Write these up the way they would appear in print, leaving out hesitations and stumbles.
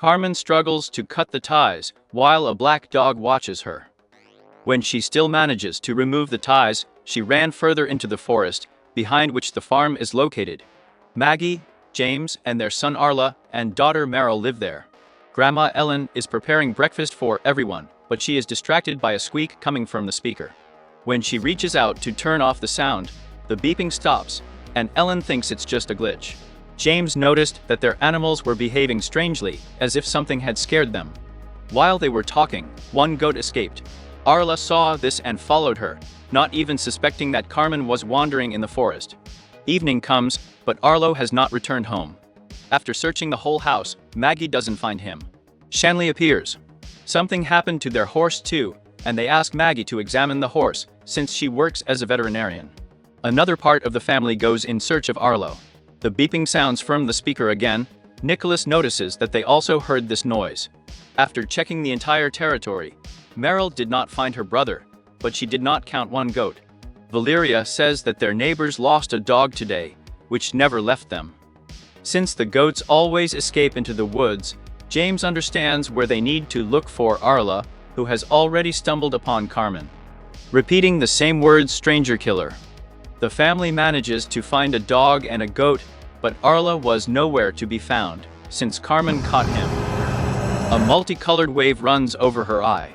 Carmen struggles to cut the ties, while a black dog watches her. When she still manages to remove the ties, she ran further into the forest, behind which the farm is located. Maggie, James, and their son Arla and daughter Meryl live there. Grandma Ellen is preparing breakfast for everyone, but she is distracted by a squeak coming from the speaker. When she reaches out to turn off the sound, the beeping stops, and Ellen thinks it's just a glitch. James noticed that their animals were behaving strangely, as if something had scared them. While they were talking, one goat escaped. Arla saw this and followed her, not even suspecting that Carmen was wandering in the forest. Evening comes, but Arlo has not returned home. After searching the whole house, Maggie doesn't find him. Shanley appears. Something happened to their horse too, and they ask Maggie to examine the horse, since she works as a veterinarian. Another part of the family goes in search of Arlo. The beeping sounds from the speaker again. Nicholas notices that they also heard this noise. After checking the entire territory, Meryl did not find her brother, but she did not count one goat. Valeria says that their neighbors lost a dog today, which never left them. Since the goats always escape into the woods, James understands where they need to look for Arla, who has already stumbled upon Carmen. Repeating the same words, stranger killer. The family manages to find a dog and a goat, but Arla was nowhere to be found, since Carmen caught him. A multicolored wave runs over her eye.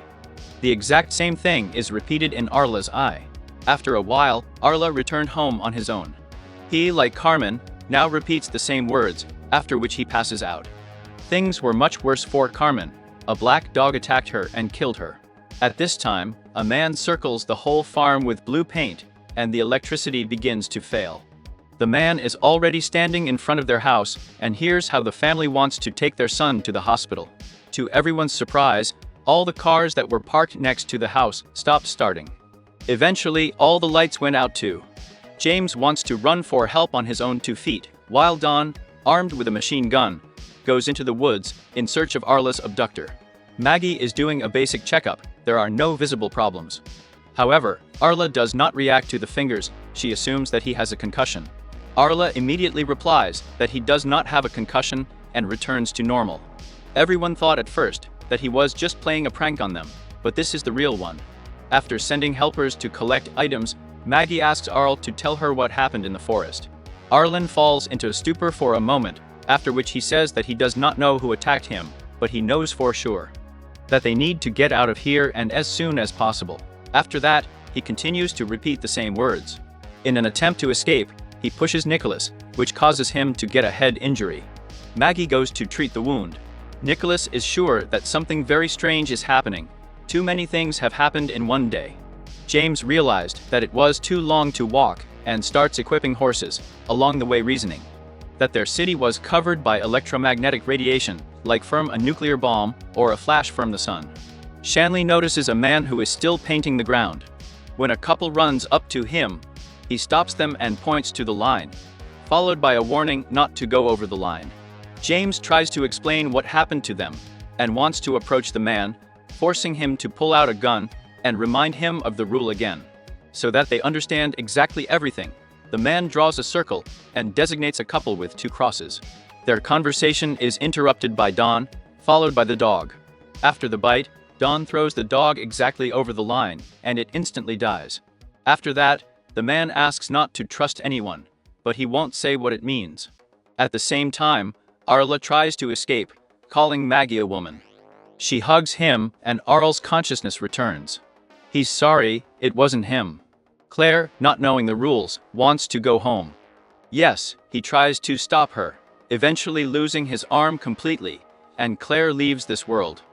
The exact same thing is repeated in Arla's eye. After a while, Arla returned home on his own. He, like Carmen, now repeats the same words, after which he passes out. Things were much worse for Carmen. A black dog attacked her and killed her. At this time, a man circles the whole farm with blue paint, and the electricity begins to fail. The man is already standing in front of their house, and hears how the family wants to take their son to the hospital. To everyone's surprise, all the cars that were parked next to the house stopped starting. Eventually, all the lights went out too. James wants to run for help on his own 2 feet, while Don, armed with a machine gun, goes into the woods in search of Arla's abductor. Maggie is doing a basic checkup. There are no visible problems. However, Arla does not react to the fingers. She assumes that he has a concussion. Arla immediately replies that he does not have a concussion and returns to normal. Everyone thought at first that he was just playing a prank on them, but this is the real one. After sending helpers to collect items, Maggie asks Arl to tell her what happened in the forest. Arlen falls into a stupor for a moment, after which he says that he does not know who attacked him, but he knows for sure that they need to get out of here and as soon as possible. After that, he continues to repeat the same words. In an attempt to escape, he pushes Nicholas, which causes him to get a head injury. Maggie goes to treat the wound. Nicholas is sure that something very strange is happening. Too many things have happened in one day. James realized that it was too long to walk and starts equipping horses, along the way reasoning that their city was covered by electromagnetic radiation, like from a nuclear bomb or a flash from the sun. Shanley notices a man who is still painting the ground. When a couple runs up to him, he stops them and points to the line, followed by a warning not to go over the line. James tries to explain what happened to them and wants to approach the man, forcing him to pull out a gun and remind him of the rule again, so that they understand exactly everything. The man draws a circle and designates a couple with 2 crosses. Their conversation is interrupted by Don, followed by the dog. After the bite, Don throws the dog exactly over the line, and it instantly dies. After that, the man asks not to trust anyone, but he won't say what it means. At the same time, Arla tries to escape, calling Maggie a woman. She hugs him, and Arl's consciousness returns. He's sorry, it wasn't him. Claire, not knowing the rules, wants to go home. Yes, he tries to stop her, eventually losing his arm completely, and Claire leaves this world.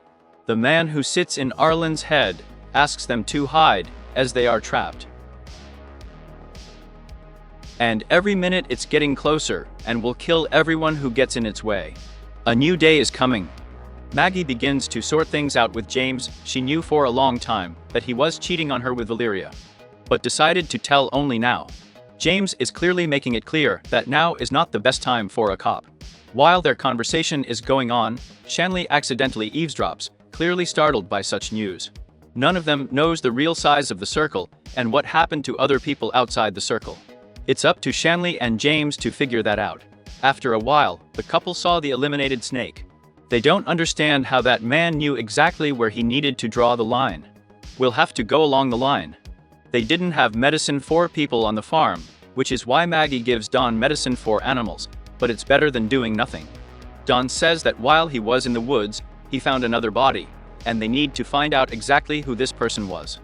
The man who sits in Arlen's head asks them to hide, as they are trapped. And every minute it's getting closer, and will kill everyone who gets in its way. A new day is coming. Maggie begins to sort things out with James. She knew for a long time that he was cheating on her with Valeria, but decided to tell only now. James is clearly making it clear that now is not the best time for a cop. While their conversation is going on, Shanley accidentally eavesdrops, clearly startled by such news. None of them knows the real size of the circle and what happened to other people outside the circle. It's up to Shanley and James to figure that out. After a while, the couple saw the eliminated snake. They don't understand how that man knew exactly where he needed to draw the line. We'll have to go along the line. They didn't have medicine for people on the farm, which is why Maggie gives Don medicine for animals, but it's better than doing nothing. Don says that while he was in the woods, he found another body, and they need to find out exactly who this person was.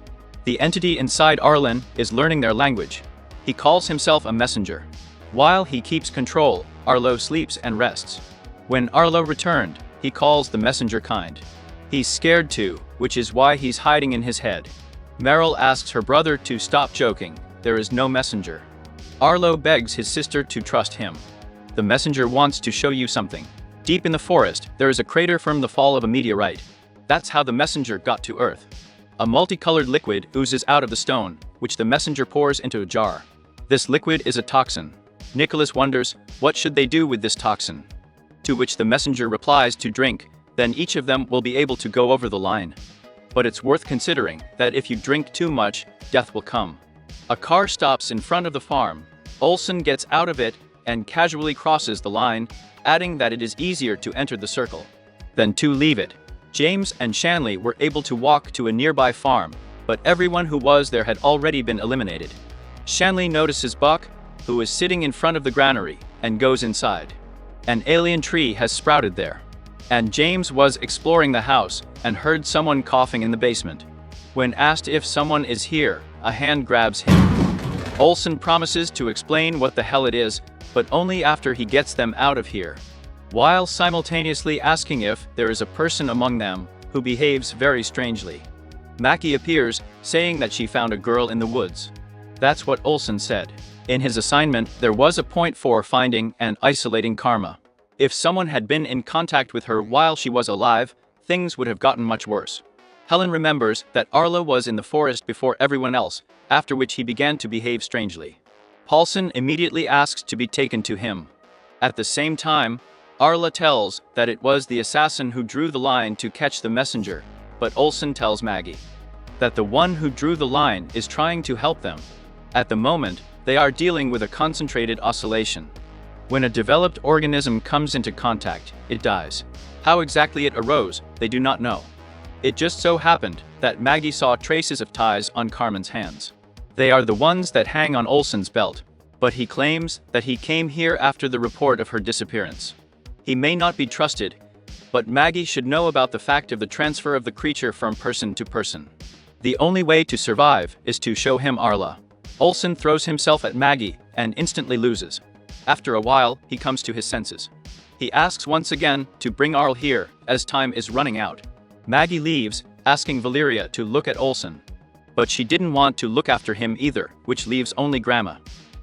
The entity inside Arlen is learning their language. He calls himself a messenger. While he keeps control, Arlo sleeps and rests. When Arlo returned, he calls the messenger kind. He's scared too, which is why he's hiding in his head. Meryl asks her brother to stop joking. There is no messenger. Arlo begs his sister to trust him. The messenger wants to show you something. Deep in the forest, there is a crater from the fall of a meteorite. That's how the messenger got to Earth. A multicolored liquid oozes out of the stone, which the messenger pours into a jar. This liquid is a toxin. Nicholas wonders, what should they do with this toxin? To which the messenger replies to drink, then each of them will be able to go over the line. But it's worth considering that if you drink too much, death will come. A car stops in front of the farm. Olsen gets out of it and casually crosses the line, adding that it is easier to enter the circle than to leave it. James and Shanley were able to walk to a nearby farm, but everyone who was there had already been eliminated. Shanley notices Buck, who is sitting in front of the granary, and goes inside. An alien tree has sprouted there. And James was exploring the house and heard someone coughing in the basement. When asked if someone is here, a hand grabs him. Olsen promises to explain what the hell it is, but only after he gets them out of here, while simultaneously asking if there is a person among them who behaves very strangely. Mackie appears, saying that she found a girl in the woods. That's what Olsen said. In his assignment, there was a point for finding and isolating Karma. If someone had been in contact with her while she was alive, things would have gotten much worse. Helen remembers that Arlo was in the forest before everyone else, after which he began to behave strangely. Paulson immediately asks to be taken to him. At the same time, Arla tells that it was the assassin who drew the line to catch the messenger, but Olsen tells Maggie that the one who drew the line is trying to help them. At the moment, they are dealing with a concentrated oscillation. When a developed organism comes into contact, it dies. How exactly it arose, they do not know. It just so happened that Maggie saw traces of ties on Carmen's hands. They are the ones that hang on Olsen's belt, but he claims that he came here after the report of her disappearance. He may not be trusted, but Maggie should know about the fact of the transfer of the creature from person to person. The only way to survive is to show him Arla. Olsen throws himself at Maggie and instantly loses. After a while, he comes to his senses. He asks once again to bring Arl here, as time is running out. Maggie leaves, asking Valeria to look at Olsen. But she didn't want to look after him either, which leaves only Grandma.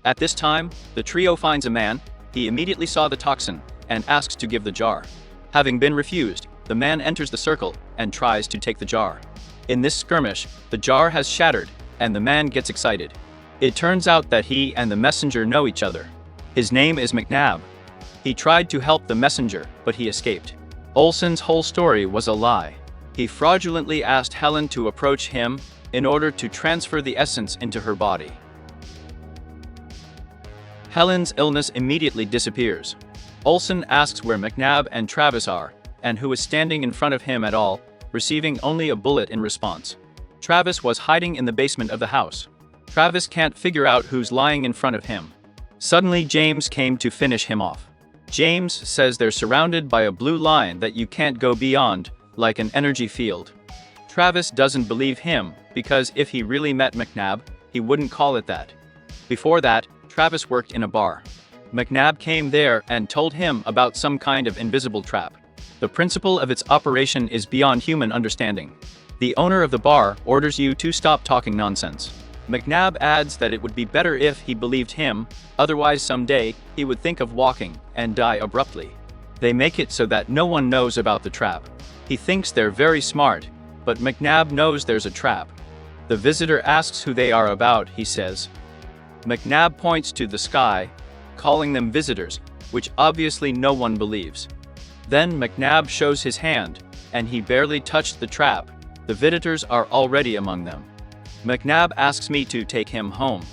At this time, the trio finds a man. He immediately saw the toxin and asks to give the jar. Having been refused, the man enters the circle and tries to take the jar. In this skirmish, the jar has shattered, and the man gets excited. It turns out that he and the messenger know each other. His name is McNabb. He tried to help the messenger, but he escaped. Olsen's whole story was a lie. He fraudulently asked Helen to approach him in order to transfer the essence into her body. Helen's illness immediately disappears. Olsen asks where McNabb and Travis are, and who is standing in front of him at all, receiving only a bullet in response. Travis was hiding in the basement of the house. Travis can't figure out who's lying in front of him. Suddenly James came to finish him off. James says they're surrounded by a blue line that you can't go beyond, like an energy field. Travis doesn't believe him, because if he really met McNabb, he wouldn't call it that. Before that, Travis worked in a bar. McNabb came there and told him about some kind of invisible trap. The principle of its operation is beyond human understanding. The owner of the bar orders you to stop talking nonsense. McNabb adds that it would be better if he believed him, otherwise someday, he would think of walking and die abruptly. They make it so that no one knows about the trap. He thinks they're very smart, but McNabb knows there's a trap. The visitor asks who they are about, he says. McNabb points to the sky, calling them visitors, which obviously no one believes. Then McNabb shows his hand, and he barely touched the trap. The visitors are already among them. McNabb asks me to take him home.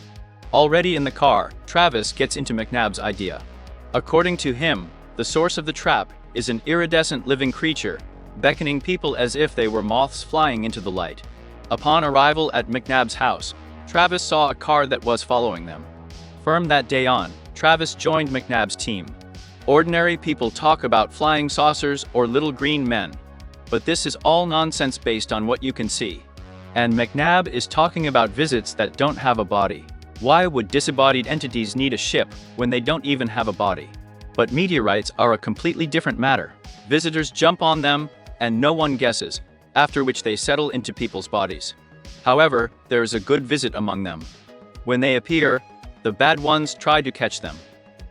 Already in the car, Travis gets into McNabb's idea. According to him, the source of the trap is an iridescent living creature, beckoning people as if they were moths flying into the light. Upon arrival at McNabb's house, Travis saw a car that was following them. From that day on, Travis joined McNabb's team. Ordinary people talk about flying saucers or little green men, but this is all nonsense based on what you can see. And McNabb is talking about visits that don't have a body. Why would disembodied entities need a ship when they don't even have a body? But meteorites are a completely different matter. Visitors jump on them, and no one guesses, after which they settle into people's bodies. However, there is a good visit among them. When they appear, the bad ones try to catch them.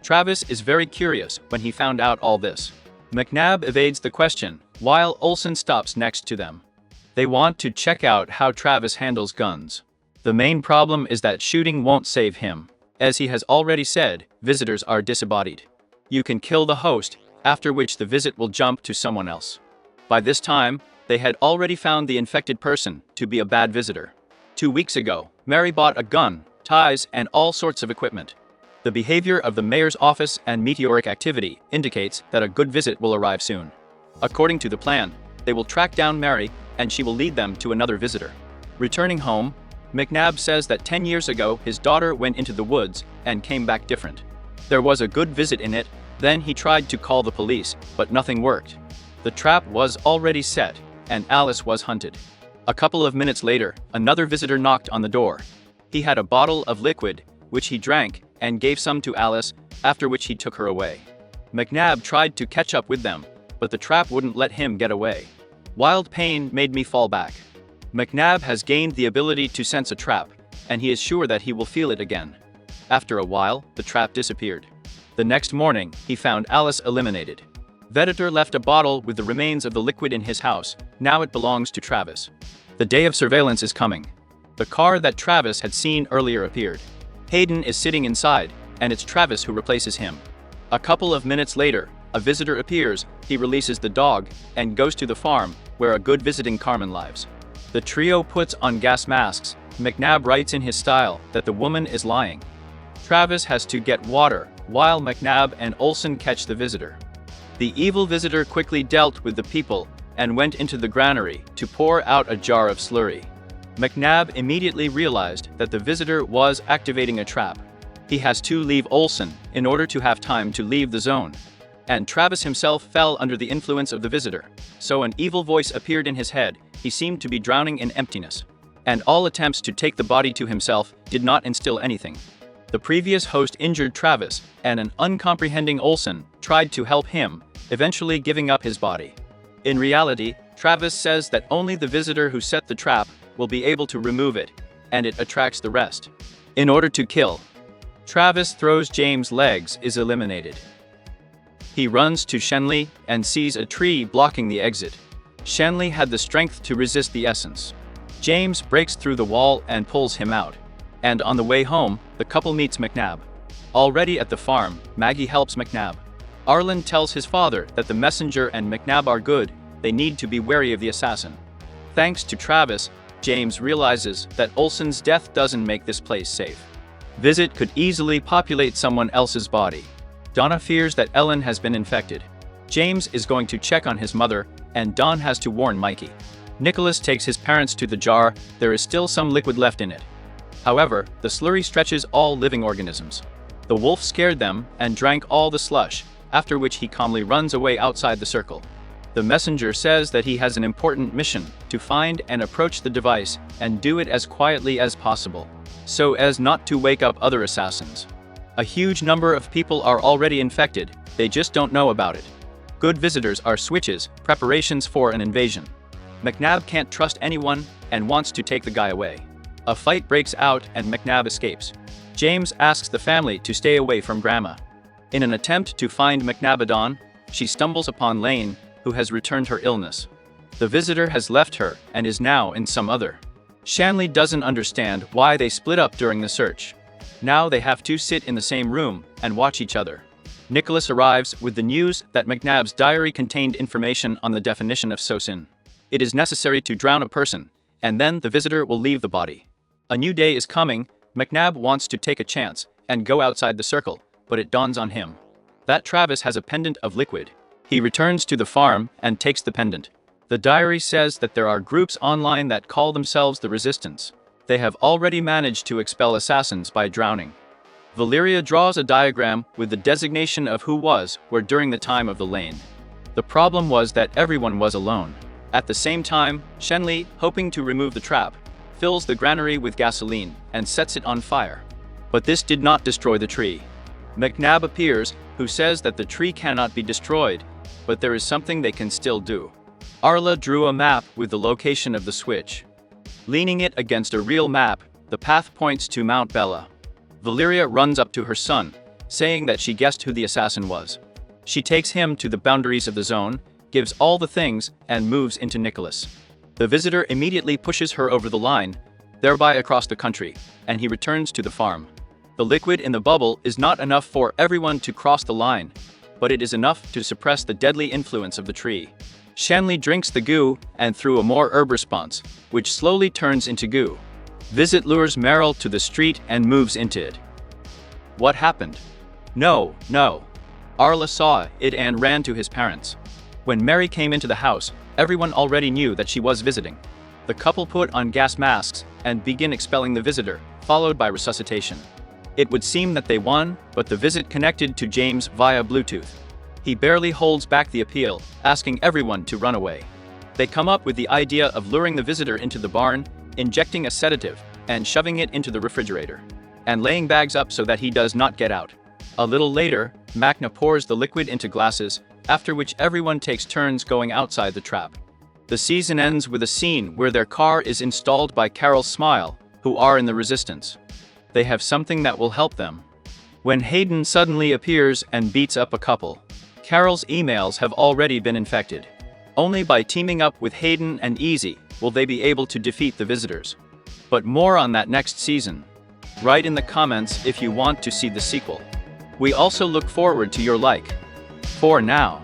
Travis is very curious when he found out all this. McNabb evades the question, while Olsen stops next to them. They want to check out how Travis handles guns. The main problem is that shooting won't save him. As he has already said, visitors are disembodied. You can kill the host, after which the visit will jump to someone else. By this time, they had already found the infected person to be a bad visitor. 2 weeks ago, Mary bought a gun, ties, and all sorts of equipment. The behavior of the mayor's office and meteoric activity indicates that a good visit will arrive soon. According to the plan, they will track down Mary, and she will lead them to another visitor. Returning home, McNabb says that 10 years ago his daughter went into the woods and came back different. There was a good visit in it, then he tried to call the police, but nothing worked. The trap was already set, and Alice was hunted. A couple of minutes later, another visitor knocked on the door. He had a bottle of liquid, which he drank, and gave some to Alice, after which he took her away. McNabb tried to catch up with them, but the trap wouldn't let him get away. Wild pain made me fall back. McNabb has gained the ability to sense a trap, and he is sure that he will feel it again. After a while, the trap disappeared. The next morning, he found Alice eliminated. Vedator left a bottle with the remains of the liquid in his house. Now it belongs to Travis. The day of surveillance is coming. The car that Travis had seen earlier appeared. Hayden is sitting inside, and it's Travis who replaces him. A couple of minutes later, a visitor appears, he releases the dog, and goes to the farm, where a good visiting Carmen lives. The trio puts on gas masks. McNabb writes in his style that the woman is lying. Travis has to get water, while McNabb and Olsen catch the visitor. The evil visitor quickly dealt with the people, and went into the granary to pour out a jar of slurry. McNabb immediately realized that the visitor was activating a trap. He has to leave Olsen in order to have time to leave the zone. And Travis himself fell under the influence of the visitor. So an evil voice appeared in his head. He seemed to be drowning in emptiness. And all attempts to take the body to himself did not instill anything. The previous host injured Travis, and an uncomprehending Olsen tried to help him, eventually giving up his body. In reality, Travis says that only the visitor who set the trap will be able to remove it, and it attracts the rest. In order to kill, Travis throws James' legs is eliminated. He runs to Shenley and sees a tree blocking the exit. Shenley had the strength to resist the essence. James breaks through the wall and pulls him out. And on the way home, the couple meets McNabb. Already at the farm, Maggie helps McNabb. Arlen tells his father that the messenger and McNabb are good, they need to be wary of the assassin. Thanks to Travis, James realizes that Olsen's death doesn't make this place safe. Visit could easily populate someone else's body. Donna fears that Ellen has been infected. James is going to check on his mother, and Don has to warn Mikey. Nicholas takes his parents to the jar. There is still some liquid left in it. However, the slurry stretches all living organisms. The wolf scared them and drank all the slush, after which he calmly runs away outside the circle. The messenger says that he has an important mission to find and approach the device and do it as quietly as possible, so as not to wake up other assassins. A huge number of people are already infected, they just don't know about it. Good visitors are switches, preparations for an invasion. McNabb can't trust anyone and wants to take the guy away. A fight breaks out and McNabb escapes. James asks the family to stay away from Grandma. In an attempt to find McNabbadon, she stumbles upon Lane, who has returned her illness. The visitor has left her and is now in some other. Shanley doesn't understand why they split up during the search. Now they have to sit in the same room and watch each other. Nicholas arrives with the news that McNabb's diary contained information on the definition of SOSIN. It is necessary to drown a person, and then the visitor will leave the body. A new day is coming. McNabb wants to take a chance and go outside the circle, but it dawns on him that Travis has a pendant of liquid. He returns to the farm and takes the pendant. The diary says that there are groups online that call themselves the Resistance. They have already managed to expel assassins by drowning. Valeria draws a diagram with the designation of who was where during the time of the lane. The problem was that everyone was alone. At the same time, Shenli, hoping to remove the trap, fills the granary with gasoline and sets it on fire. But this did not destroy the tree. McNabb appears, who says that the tree cannot be destroyed, but there is something they can still do. Arla drew a map with the location of the switch. Leaning it against a real map, the path points to Mount Bella. Valeria runs up to her son, saying that she guessed who the assassin was. She takes him to the boundaries of the zone, gives all the things, and moves into Nicholas. The visitor immediately pushes her over the line, thereby across the country, and he returns to the farm. The liquid in the bubble is not enough for everyone to cross the line, but it is enough to suppress the deadly influence of the tree. Shanley drinks the goo and through a more herb response, which slowly turns into goo. Visit lures Meryl to the street and moves into it. What happened? No. Arla saw it and ran to his parents. When Mary came into the house, everyone already knew that she was visiting. The couple put on gas masks and begin expelling the visitor, followed by resuscitation. It would seem that they won, but the visit connected to James via Bluetooth. He barely holds back the appeal, asking everyone to run away. They come up with the idea of luring the visitor into the barn, injecting a sedative, and shoving it into the refrigerator, and laying bags up so that he does not get out. A little later, Macna pours the liquid into glasses, after which everyone takes turns going outside the trap. The season ends with a scene where their car is installed by Carol's Smile, who are in the Resistance. They have something that will help them. When Hayden suddenly appears and beats up a couple, Carol's emails have already been infected. Only by teaming up with Hayden and Easy will they be able to defeat the visitors. But more on that next season. Write in the comments if you want to see the sequel. We also look forward to your like. For now.